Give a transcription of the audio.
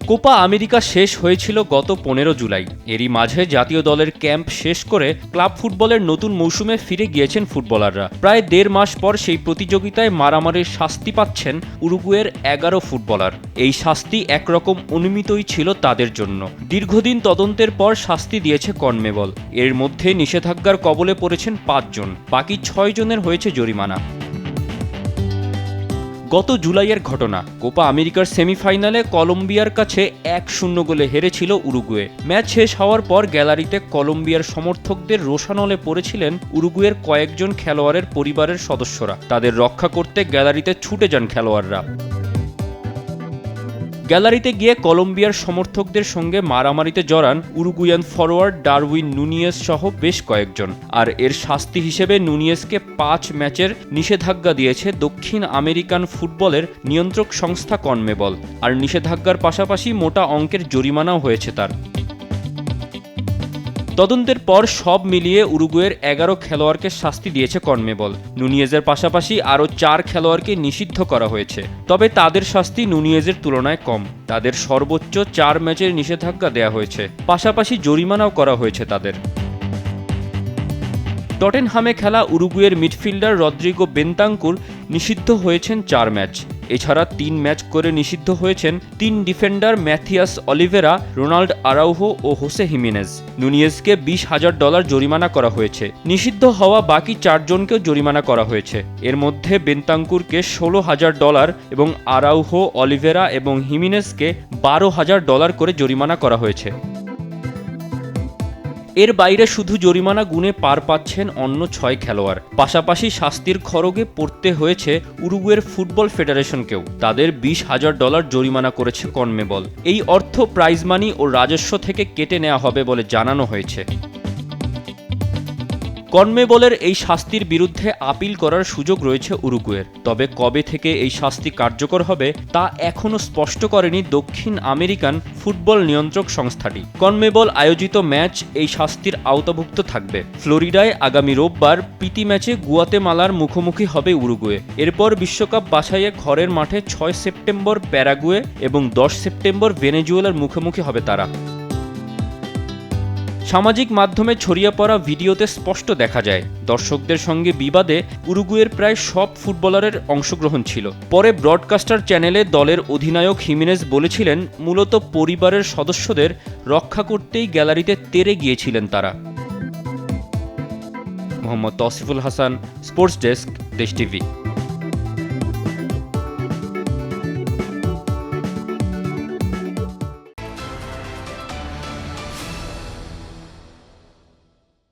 Copa America শেষ হয়েছিল গত 15 জুলাই। এরই মাঝে জাতীয় দলের ক্যাম্প শেষ করে ক্লাব ফুটবলের নতুন মৌসুমে ফিরে গিয়েছেন ফুটবলাররা। প্রায় 1.5 মাস পর সেই প্রতিযোগিতায় মারামারির শাস্তি পাচ্ছেন উরুগুয়ের 11 ফুটবলার। এই শাস্তি একরকম অনুমিতই ছিল তাদের জন্য। দীর্ঘদিন তদন্তের পর শাস্তি দিয়েছে কনমেবল। এর মধ্যে নিষেধাজ্ঞার কবলে পড়েছেন 5 জন, বাকি 6 জনের হয়েছে জরিমানা। গত জুলাইয়ের ঘটনা, কোপা আমেরিকার সেমিফাইনালে কলম্বিয়ার কাছে 1-0 গোলে হেরেছিল উরুগুয়ে। ম্যাচ শেষ হওয়ার পর গ্যালারিতে কলম্বিয়ার সমর্থকদের রোষানলে পড়েছিলেন উরুগুয়ের কয়েকজন খেলোয়াড়ের পরিবারের সদস্যরা। তাদের রক্ষা করতে গ্যালারিতে ছুটে যান খেলোয়াড়রা। গ্যালারিতে গিয়ে কলম্বিয়ার সমর্থকদের সঙ্গে মারামারিতে জড়ান উরুগুয়ান ফরোয়ার্ড ডারউইন নুনিয়েজ সহ বেশ কয়েকজন। আর এর শাস্তি হিসেবে নুনিয়েজকে 5 ম্যাচের নিষেধাজ্ঞা দিয়েছে দক্ষিণ আমেরিকান ফুটবলের নিয়ন্ত্রক সংস্থা কনমেবল। আর নিষেধাজ্ঞার পাশাপাশি মোটা অঙ্কের জরিমানাও হয়েছে তার। তদন্তের পর সব মিলিয়ে উরুগুয়ের 11 খেলোয়াড়কে শাস্তি দিয়েছে কনমেবল। নুনিয়েজের পাশাপাশি আরও 4 খেলোয়াড়কে নিষিদ্ধ করা হয়েছে। তবে তাদের শাস্তি নুনিয়েজের তুলনায় কম। তাদের সর্বোচ্চ 4 ম্যাচের নিষেধাজ্ঞা দেওয়া হয়েছে, পাশাপাশি জরিমানাও করা হয়েছে তাদের। টটেনহামে খেলা উরুগুয়ের মিডফিল্ডার রদ্রিগো বেন্তাঙ্কুর নিষিদ্ধ হয়েছেন 4 ম্যাচ। এছাড়া 3 ম্যাচ করে নিষিদ্ধ হয়েছেন 3 defender Mathias Olivera, Ronald Araujo ও হোসে হিমেনেজ। নুনিয়েজকে $20,000 জরিমানা করা হয়েছে। নিষিদ্ধ হওয়া বাকি 4 জনকেও জরিমানা করা হয়েছে। এর মধ্যে বেন্তাঙ্কুরকে $16,000 এবং আরাউহো, অলিভেরা এবং হিমেনেজকে $12,000 করে জরিমানা করা হয়েছে। এর বাইরে শুধু জরিমানা গুণে পার পাচ্ছেন অন্য 6 খেলোয়াড়। পাশাপাশি শাস্তির খড়গে পড়তে হয়েছে উরুগুয়ের ফুটবল ফেডারেশনকেও। তাদের $20,000 জরিমানা করেছে কনমেবল। এই অর্থ প্রাইজ মানি ও রাজস্ব থেকে কেটে নেওয়া হবে বলে জানানো হয়েছে। কনমেবলের এই শাস্তির বিরুদ্ধে আপিল করার সুযোগ রয়েছে উরুগুয়ের। তবে কবে থেকে এই শাস্তি কার্যকর হবে তা এখনও স্পষ্ট করেনি দক্ষিণ আমেরিকান ফুটবল নিয়ন্ত্রক সংস্থাটি। কনমেবল আয়োজিত ম্যাচ এই শাস্তির আওতাভুক্ত থাকবে। ফ্লোরিডায় আগামী রোববার প্রীতি ম্যাচে গুয়াতেমালার মুখোমুখি হবে উরুগুয়ে। এরপর বিশ্বকাপ বাছাইয়ে ঘরের মাঠে 6 সেপ্টেম্বর প্যারাগুয়ে এবং 10 সেপ্টেম্বর ভেনেজুয়েলার মুখোমুখি হবে তারা। সামাজিক মাধ্যমে ছড়িয়ে পড়া ভিডিওতে স্পষ্ট দেখা যায় দর্শকদের সঙ্গে বিবাদে উরুগুয়ের প্রায় সব ফুটবলারের অংশগ্রহণ ছিল। পরে ব্রডকাস্টার চ্যানেলে দলের অধিনায়ক হিমেনেজ বলেছিলেন মূলত পরিবারের সদস্যদের রক্ষা করতেই গ্যালারিতে তেড়ে গিয়েছিলেন তারা। মোহাম্মদ তৌসিফুল হাসান, স্পোর্টস ডেস্ক, দেশ টিভি।